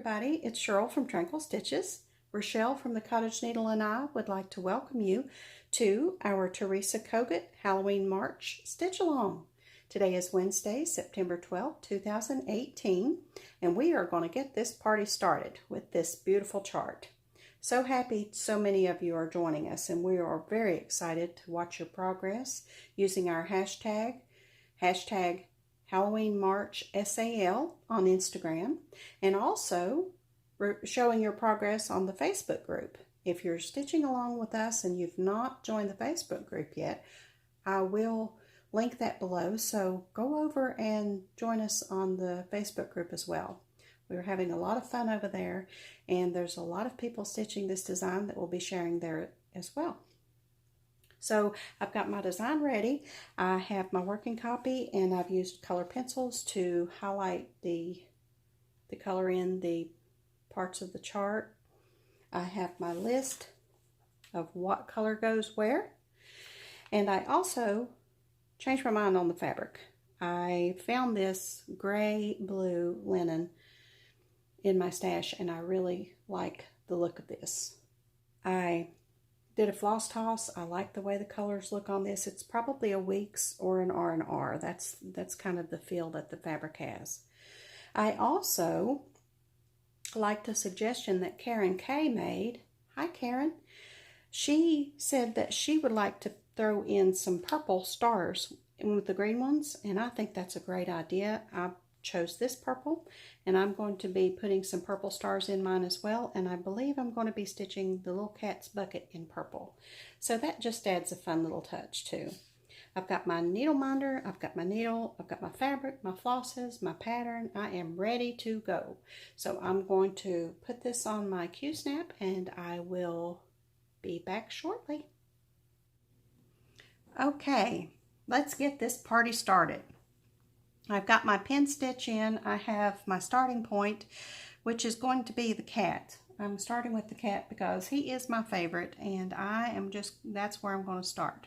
everybody, it's Cheryl from Tranquil Stitches. Rochelle from the Cottage Needle and I would like to welcome you to our Teresa Kogut Halloween March Stitch Along. Today is Wednesday, September 12th, 2018, and we are going to get this party started with this beautiful chart. So happy so many of you are joining us, and we are very excited to watch your progress using our hashtag halloweenmarchsal on Instagram, and also showing your progress on the Facebook group. If you're stitching along with us and you've not joined the Facebook group yet, I will link that below, so go over and join us on the Facebook group as well. We're having a lot of fun over there, and there's a lot of people stitching this design that will be sharing there as well. So I've got my design ready. I have my working copy, and I've used color pencils to highlight the color in the parts of the chart. I have my list of what color goes where, and I also changed my mind on the fabric. I found this gray blue linen in my stash, and I really like the look of this. I did a floss toss. I like the way the colors look on this. It's probably a Weeks or an R&R. That's kind of the feel that the fabric has. I also liked a suggestion that Karen K made. Hi, Karen. She said that she would like to throw in some purple stars with the green ones, and I think that's a great idea. I chose this purple, and I'm going to be putting some purple stars in mine as well, and I believe I'm going to be stitching the little cat's bucket in purple. So that just adds a fun little touch too. I've got my needle minder, I've got my needle, I've got my fabric, my flosses, my pattern. I am ready to go. So I'm going to put this on my Q-snap, and I will be back shortly. Okay, let's get this party started. I've got my pin stitch in. I have my starting point, which is going to be the cat. I'm starting with the cat because he is my favorite, and that's where I'm going to start.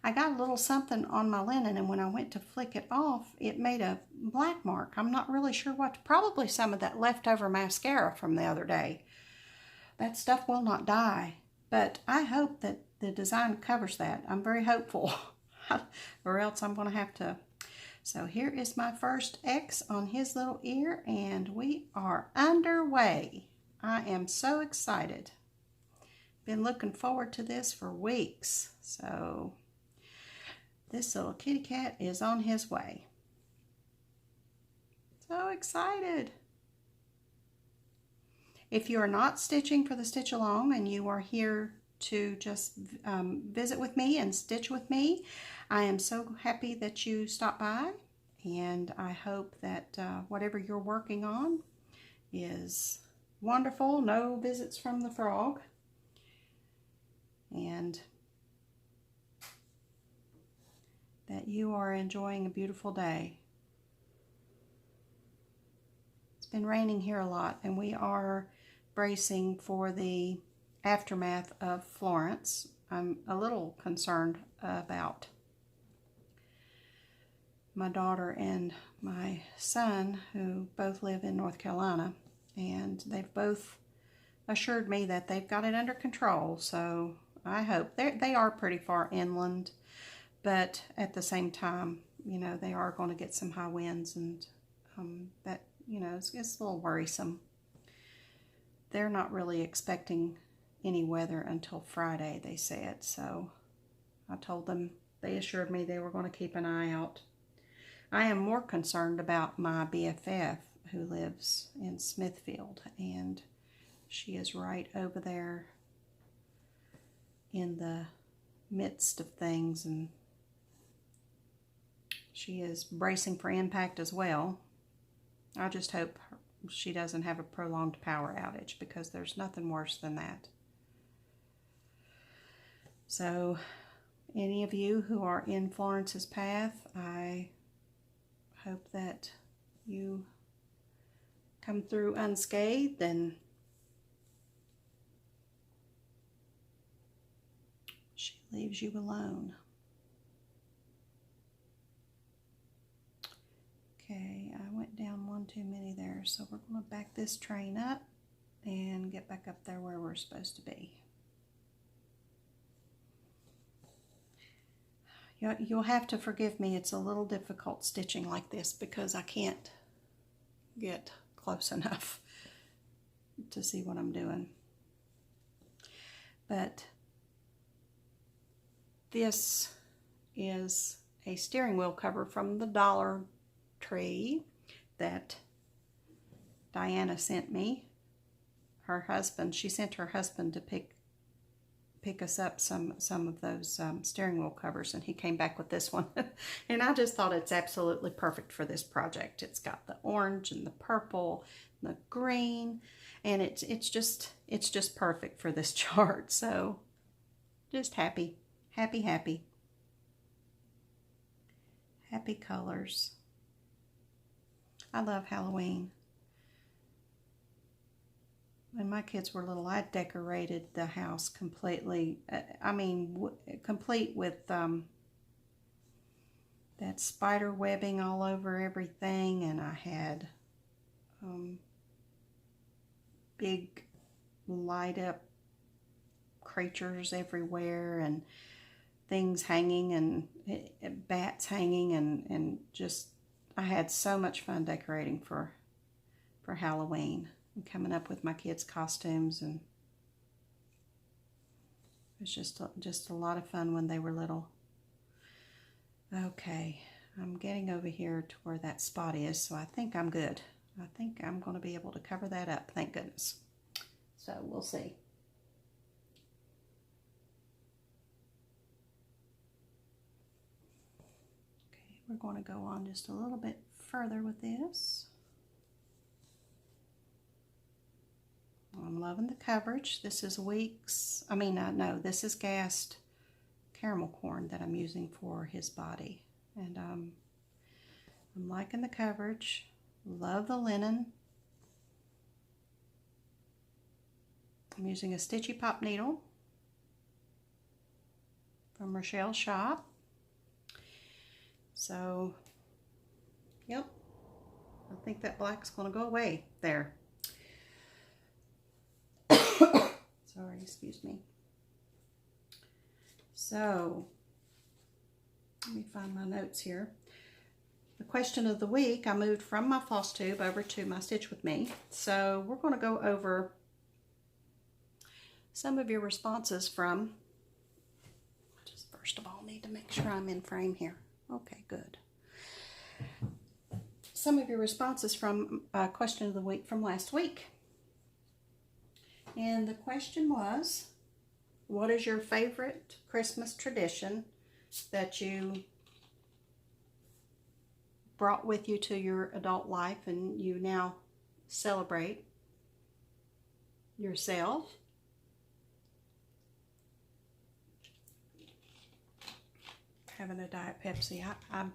I got a little something on my linen, and when I went to flick it off, it made a black mark. I'm not really sure what, probably some of that leftover mascara from the other day. That stuff will not dye, but I hope that the design covers that. I'm very hopeful, or else I'm going to have to. So here is my first X on his little ear, and we are underway. I am so excited. Been looking forward to this for weeks. So this little kitty cat is on his way. So excited. If you are not stitching for the stitch along and you are here to just visit with me and stitch with me, I am so happy that you stopped by, and I hope that whatever you're working on is wonderful. No visits from the frog, and that you are enjoying a beautiful day. It's been raining here a lot, and we are bracing for the aftermath of Florence. I'm a little concerned about my daughter and my son, who both live in North Carolina, and they've both assured me that they've got it under control. So I hope they are pretty far inland, but at the same time, you know, they are going to get some high winds, and that, you know, it's a little worrisome. They're not really expecting any weather until Friday, they said. So I told them, they assured me they were going to keep an eye out. I am more concerned about my BFF who lives in Smithfield, and she is right over there in the midst of things, and she is bracing for impact as well. I just hope she doesn't have a prolonged power outage, because there's nothing worse than that. So any of you who are in Florence's path, I hope that you come through unscathed, and she leaves you alone. Okay, I went down one too many there, so we're going to back this train up and get back up there where we're supposed to be. You'll have to forgive me, it's a little difficult stitching like this because I can't get close enough to see what I'm doing. But this is a steering wheel cover from the Dollar Tree that Diana sent me. Her husband, she sent her husband to pick us up some of those steering wheel covers, and he came back with this one. And I just thought it's absolutely perfect for this project. It's got the orange and the purple, the green, and it's just perfect for this chart. So just happy colors. I love Halloween. When my kids were little, I decorated the house completely. Complete with that spider webbing all over everything, and I had big light up creatures everywhere, and things hanging, and bats hanging, and just I had so much fun decorating for Halloween. Coming up with my kids' costumes, and it was just a lot of fun when they were little. Okay, I'm getting over here to where that spot is, so I think I'm good. I think I'm going to be able to cover that up, thank goodness. So we'll see. Okay, we're going to go on just a little bit further with this. I'm loving the coverage. This is this is gassed caramel corn that I'm using for his body. And I'm liking the coverage. Love the linen. I'm using a Stitchy Pop needle from Rochelle's shop. So, yep. I think that black's going to go away there. Sorry, excuse me. So, let me find my notes here. The question of the week, I moved from my floss tube over to my Stitch With Me. So, we're going to go over some of your responses from, just first of all, need to make sure I'm in frame here. Okay, good. Some of your responses from question of the week from last week. And the question was, what is your favorite Christmas tradition that you brought with you to your adult life and you now celebrate yourself? Having a Diet Pepsi. I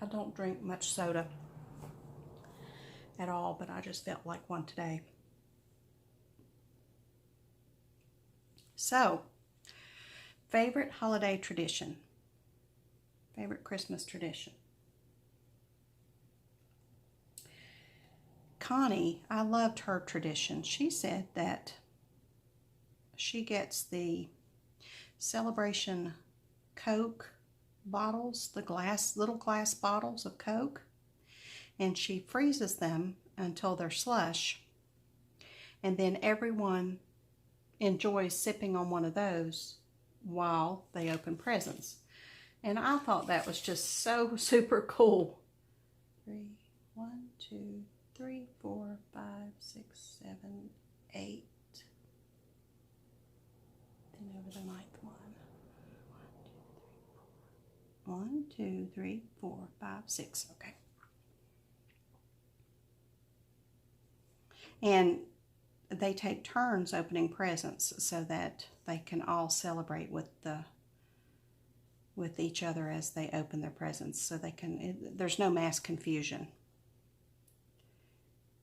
don't drink much soda at all, but I just felt like one today. So, favorite holiday tradition, favorite Christmas tradition. Connie, I loved her tradition. She said that she gets the Celebration Coke bottles, the little glass bottles of Coke, and she freezes them until they're slush, and then everyone enjoys sipping on one of those while they open presents. And I thought that was just so super cool. 1, 2, 3, 4, 5, 6, 7, 8. Then over the ninth one. 1, 2, 3, 4, 5, 6. Okay. And they take turns opening presents so that they can all celebrate with each other as they open their presents, so they can, there's no mass confusion.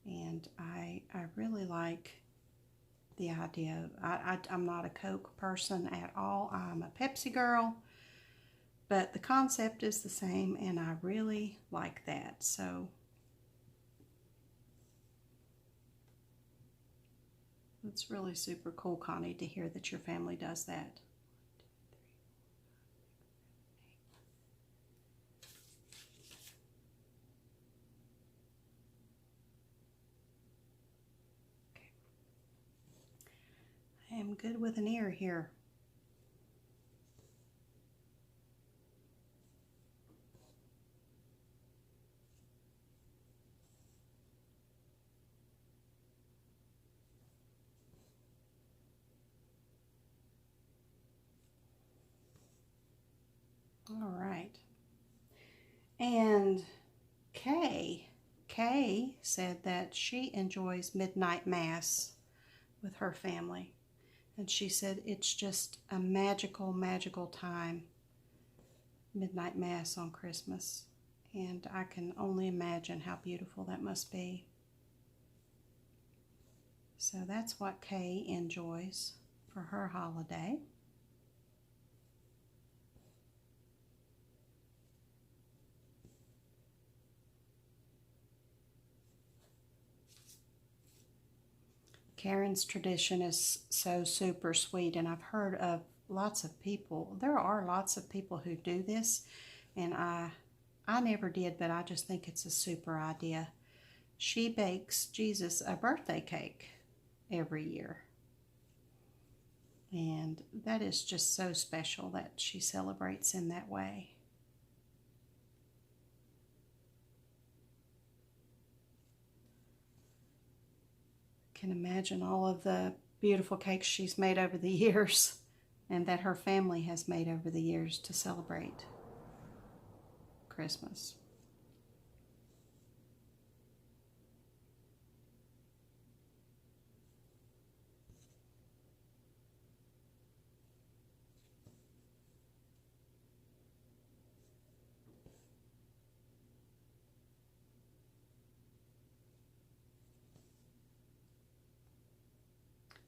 And I really like the idea. I'm not a Coke person at all. I'm a Pepsi girl. But the concept is the same, and I really like that. So it's really super cool, Connie, to hear that your family does that. I am good with an ear here. All right. And Kay said that she enjoys midnight mass with her family. And she said it's just a magical, magical time, midnight mass on Christmas. And I can only imagine how beautiful that must be. So that's what Kay enjoys for her holiday. Karen's tradition is so super sweet, and I've heard of lots of people. There are lots of people who do this, and I never did, but I just think it's a super idea. She bakes Jesus a birthday cake every year, and that is just so special that she celebrates in that way. Can imagine all of the beautiful cakes she's made over the years and that her family has made over the years to celebrate Christmas.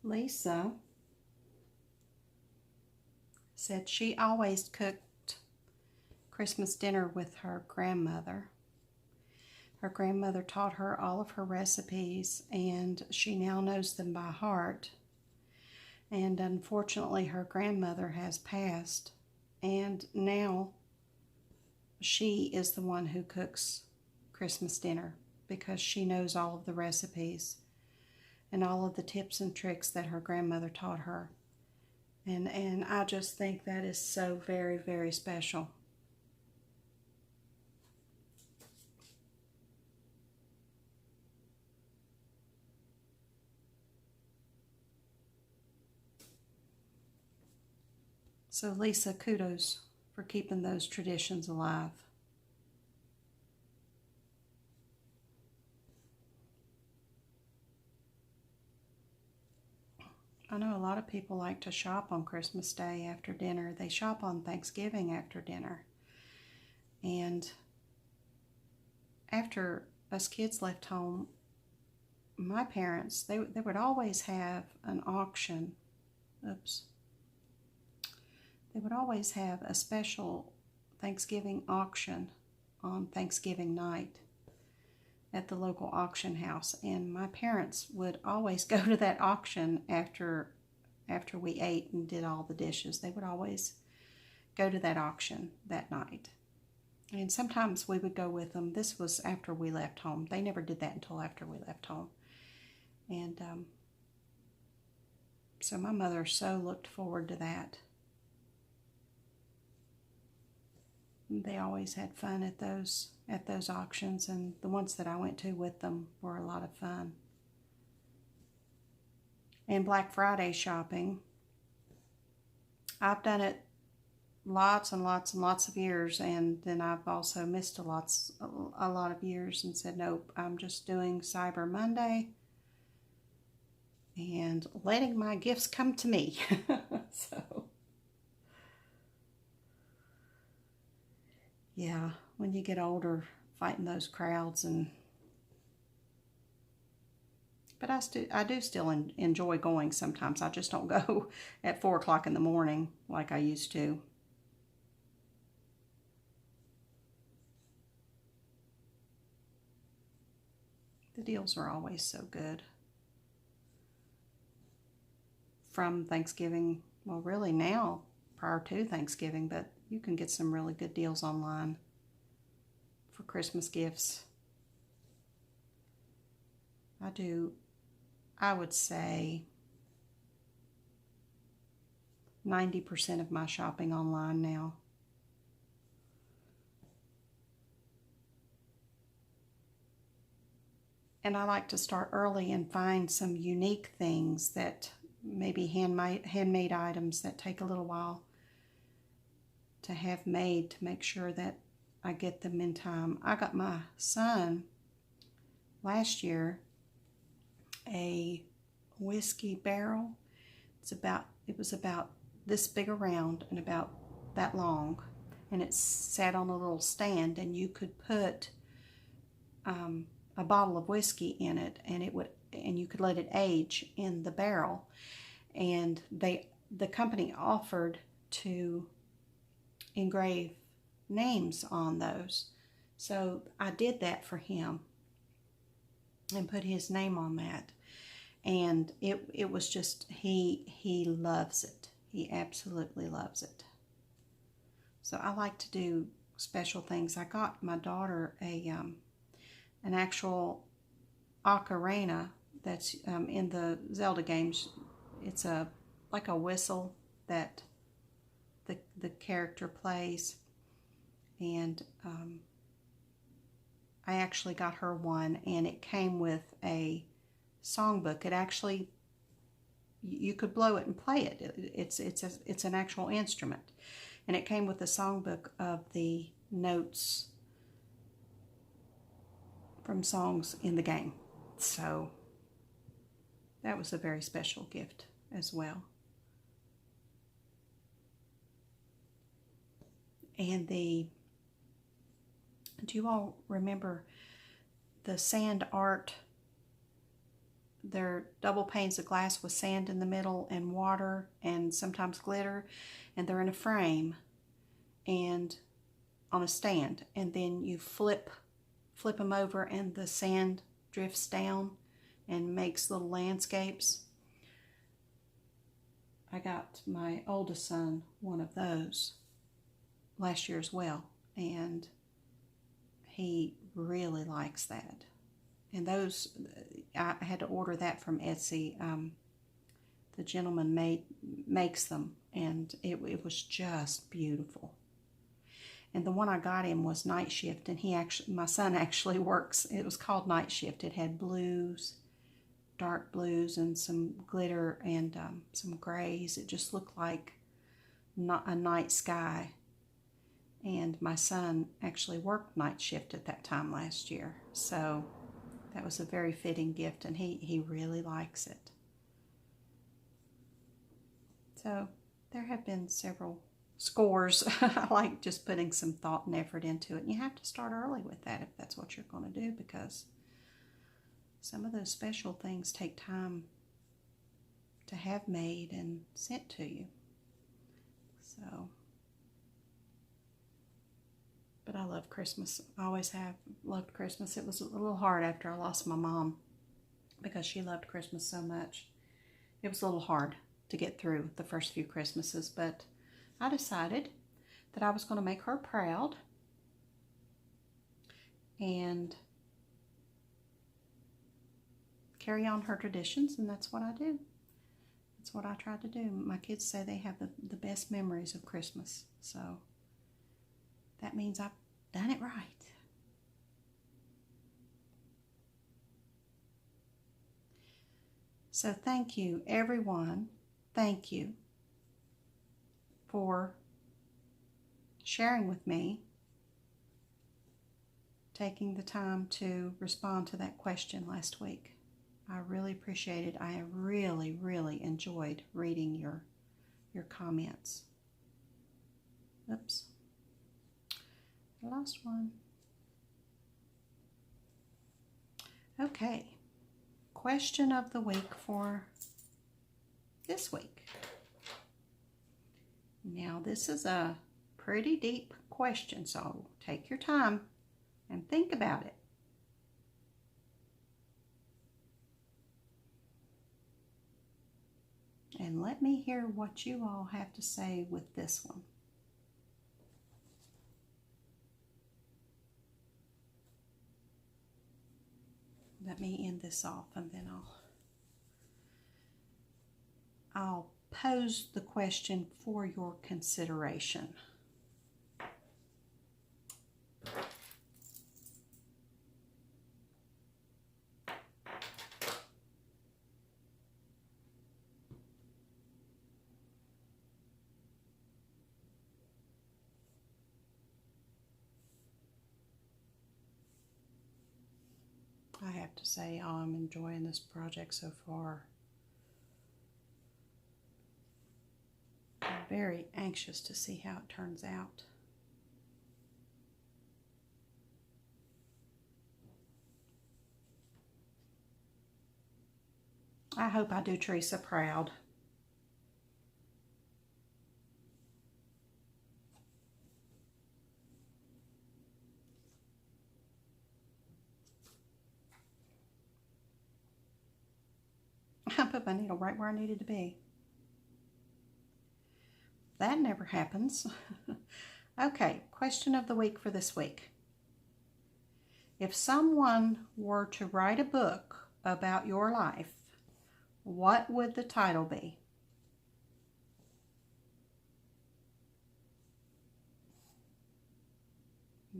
Lisa said she always cooked Christmas dinner with her grandmother. Her grandmother taught her all of her recipes, and she now knows them by heart. And unfortunately, her grandmother has passed, and now she is the one who cooks Christmas dinner because she knows all of the recipes and all of the tips and tricks that her grandmother taught her. And I just think that is so very, very special. So Lisa, kudos for keeping those traditions alive. I know a lot of people like to shop on Christmas Day after dinner. They shop on Thanksgiving after dinner. And after us kids left home, my parents, they would always have an auction. They would always have a special Thanksgiving auction on Thanksgiving night at the local auction house, and my parents would always go to that auction after we ate and did all the dishes. They would always go to that auction that night, and sometimes we would go with them. This was after we left home. They never did that until after we left home, and so my mother so looked forward to that. They always had fun at those auctions, and the ones that I went to with them were a lot of fun. And Black Friday shopping, I've done it lots and lots and lots of years, and then I've also missed a lot of years and said, nope, I'm just doing Cyber Monday and letting my gifts come to me. So yeah, when you get older, fighting those crowds, but I do still enjoy going sometimes. I just don't go at 4 o'clock in the morning like I used to. The deals are always so good. From Thanksgiving, well, really now, prior to Thanksgiving, but you can get some really good deals online for Christmas gifts. I would say 90% of my shopping online now. And I like to start early and find some unique things that maybe handmade items that take a little while to have made, to make sure that I get them in time. I got my son last year a whiskey barrel. It was about this big around and about that long, and it sat on a little stand, and you could put a bottle of whiskey in it, and you could let it age in the barrel. And the company offered to engrave names on those, so I did that for him and put his name on that. And it was just, he loves it. He absolutely loves it. So I like to do special things. I got my daughter an actual ocarina that's in the Zelda games. It's like a whistle that the character plays. And I actually got her one, and it came with a songbook. It actually, you could blow it and play it. It's an actual instrument, and it came with a songbook of the notes from songs in the game. So that was a very special gift as well. And do you all remember the sand art? They're double panes of glass with sand in the middle and water and sometimes glitter, and they're in a frame and on a stand, and then you flip them over and the sand drifts down and makes little landscapes. I got my oldest son one of those last year as well, and he really likes that. And those, I had to order that from Etsy. The gentleman makes them, and it was just beautiful. And the one I got him was Night Shift, and my son actually works. It was called Night Shift. It had blues, dark blues, and some glitter and some grays. It just looked like a night sky. And my son actually worked night shift at that time last year, so that was a very fitting gift, and he really likes it. So there have been several scores. I like just putting some thought and effort into it. And you have to start early with that if that's what you're going to do, because some of those special things take time to have made and sent to you. So, but I love Christmas. I always have loved Christmas. It was a little hard after I lost my mom because she loved Christmas so much. It was a little hard to get through the first few Christmases, but I decided that I was going to make her proud and carry on her traditions, and that's what I do. That's what I try to do. My kids say they have the best memories of Christmas, so that means I've done it right. So thank you, everyone. Thank you for sharing with me, taking the time to respond to that question last week. I really appreciate it. I really, really enjoyed reading your comments. Oops. I lost one. Okay. Question of the week for this week. Now, this is a pretty deep question, so take your time and think about it. And let me hear what you all have to say with this one. Let me end this off and then I'll pose the question for your consideration. I have to say, I'm enjoying this project so far. I'm very anxious to see how it turns out. I hope I do Teresa proud. I put my needle right where I needed to be. That never happens. Okay, question of the week for this week. If someone were to write a book about your life, what would the title be?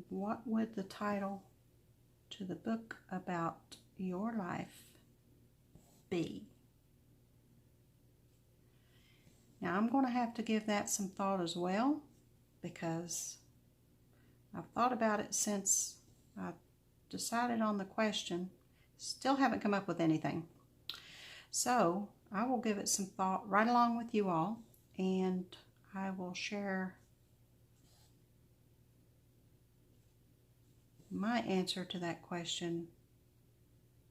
What would the title to the book about your life be? Now I'm going to have to give that some thought as well, because I've thought about it since I decided on the question. Still haven't come up with anything. So I will give it some thought right along with you all, and I will share my answer to that question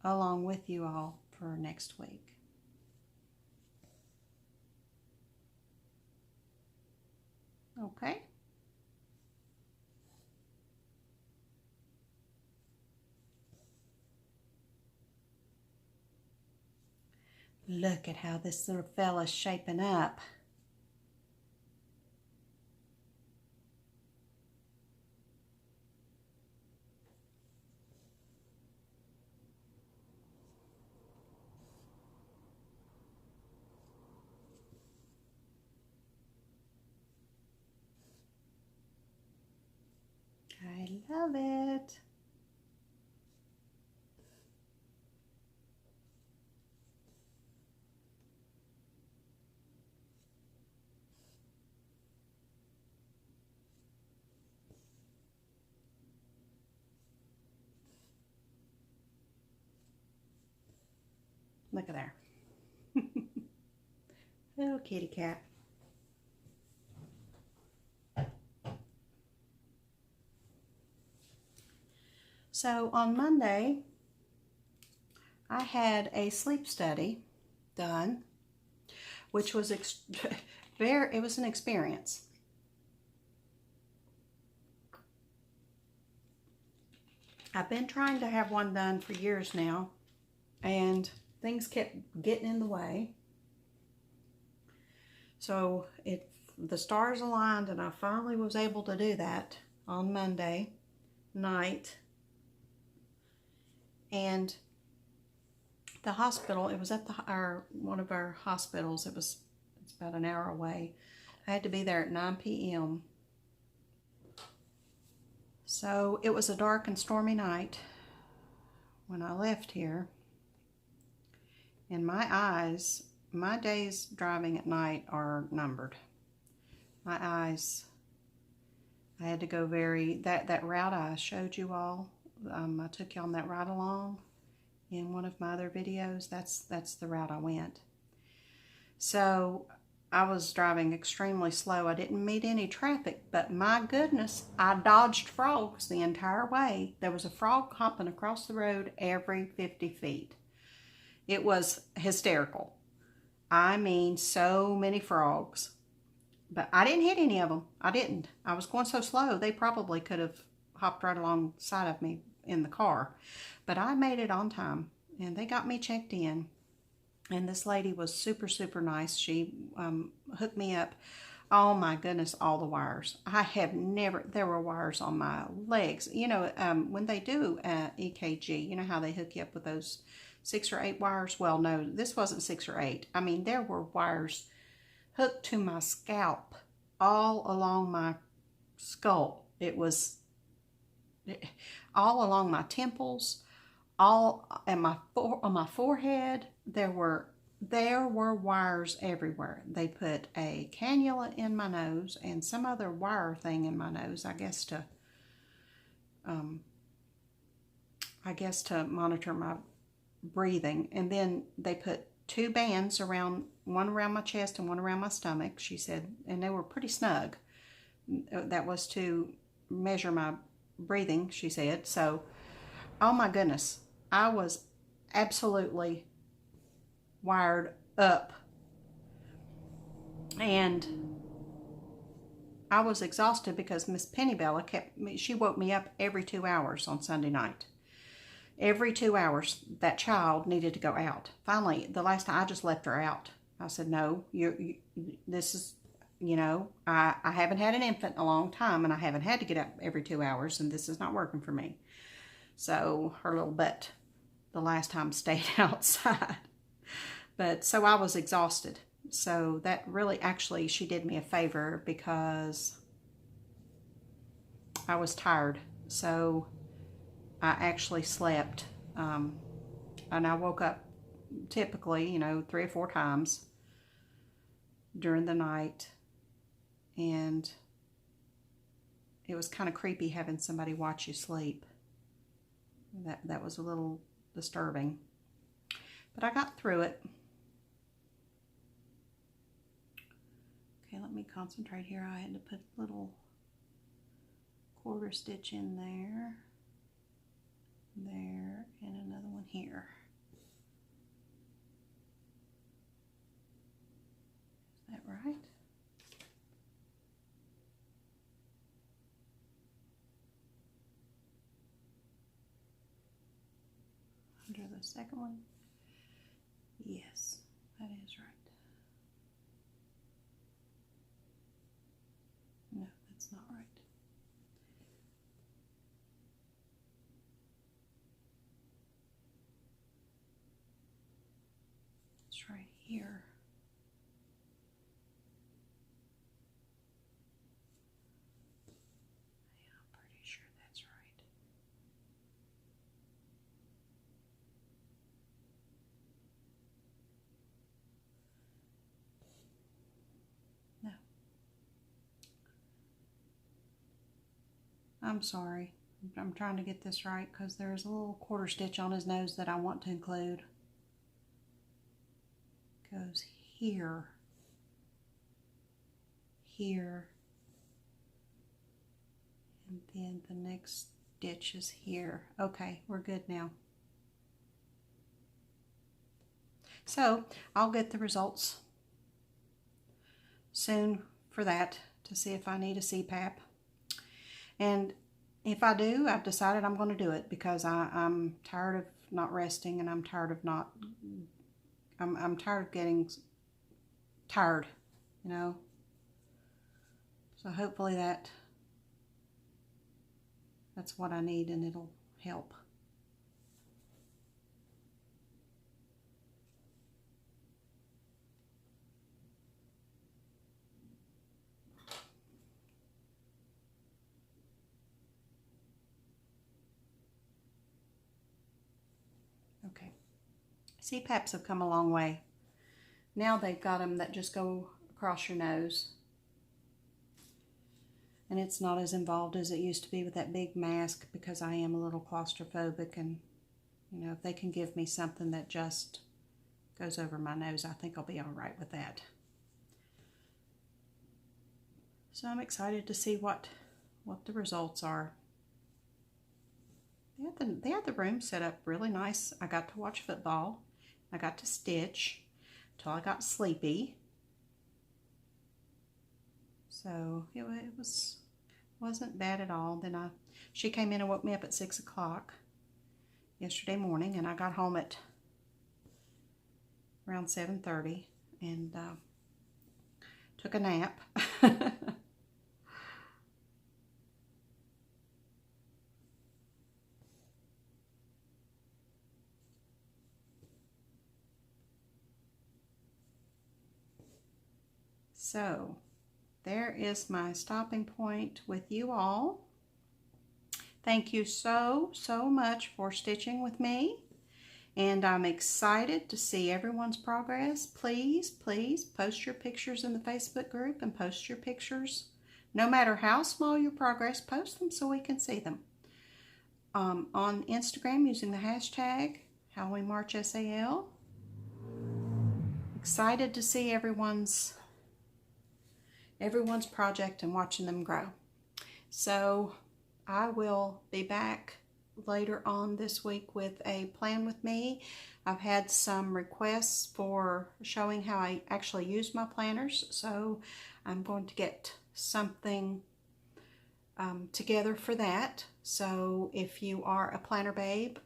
along with you all for next week. Okay. Look at how this little fella's shaping up. I love it. Look at there. Little kitty cat. So on Monday, I had a sleep study done, which was it was an experience. I've been trying to have one done for years now, and things kept getting in the way. So the stars aligned, and I finally was able to do that on Monday night. And the hospital, it was at one of our hospitals. It's about an hour away. I had to be there at 9 p.m. So it was a dark and stormy night when I left here. And my days driving at night are numbered. My eyes, I had to go that route I showed you all. I took you on that ride along in one of my other videos. That's the route I went. So I was driving extremely slow. I didn't meet any traffic, but my goodness, I dodged frogs the entire way. There was a frog hopping across the road every 50 feet. It was hysterical. I mean, so many frogs. But I didn't hit any of them. I didn't. I was going so slow, they probably could have hopped right alongside of me in the car. But I made it on time, and they got me checked in. And this lady was super, super nice. She hooked me up. Oh my goodness, all the wires. I have never, there were wires on my legs. You know, when they do EKG, you know how they hook you up with those 6 or 8 wires? Well, no, this wasn't 6 or 8. I mean, there were wires hooked to my scalp all along my skull. It was all along my temples, all and on my forehead. There were wires everywhere. They put a cannula in my nose and some other wire thing in my nose, I guess to monitor my breathing. And then they put 2 bands around, one around my chest and one around my stomach, she said, and they were pretty snug. That was to measure my breathing, she said. So, oh my goodness, I was absolutely wired up, and I was exhausted because Miss Pennybella she woke me up every 2 hours on Sunday night. Every 2 hours, that child needed to go out. Finally, the last time, I just left her out. I said, no, this is, you know, I haven't had an infant in a long time, and I haven't had to get up every 2 hours, and this is not working for me. So her little butt the last time stayed outside. But so I was exhausted. So that really, actually, she did me a favor because I was tired. So I actually slept. And I woke up typically, you know, 3 or 4 times during the night. And it was kind of creepy having somebody watch you sleep. That was a little disturbing. But I got through it. Okay, let me concentrate here. I had to put a little quarter stitch in there, and another one here. Is that right? Under the second one? Yes, that is right. No, that's not right. It's right here. Yeah, I'm pretty sure that's right. No. I'm sorry. I'm trying to get this right because there's a little quarter stitch on his nose that I want to include. Goes here, here, and then the next stitch is here. Okay, we're good now. So I'll get the results soon for that to see if I need a CPAP. And if I do, I've decided I'm going to do it because I'm tired of not resting, and I'm tired of I'm tired of getting tired, you know. So hopefully that's what I need, and it'll help. Okay. CPAPs have come a long way. Now they've got them that just go across your nose. And it's not as involved as it used to be with that big mask, because I am a little claustrophobic, and, you know, if they can give me something that just goes over my nose, I think I'll be all right with that. So I'm excited to see what the results are. They had the room set up really nice. I got to watch football. I got to stitch till I got sleepy. So it wasn't bad at all. Then she came in and woke me up at 6 o'clock yesterday morning, and I got home at around 7:30 and took a nap. So there is my stopping point with you all. Thank you so much for stitching with me, and I'm excited to see everyone's progress. Please post your pictures in the Facebook group, and post your pictures, no matter how small your progress, post them so we can see them. On Instagram using the hashtag halloweenmarchsal. Excited to see everyone's project and watching them grow. So I will be back later on this week with a plan with me. I've had some requests for showing how I actually use my planners, so I'm going to get something together for that. So if you are a planner babe,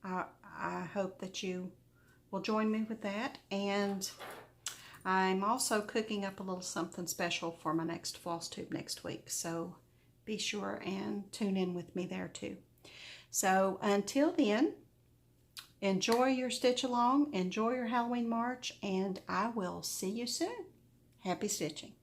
I hope that you will join me with that. And I'm also cooking up a little something special for my next floss tube next week, so be sure and tune in with me there too. So until then, enjoy your stitch along, enjoy your Halloween march, and I will see you soon. Happy stitching.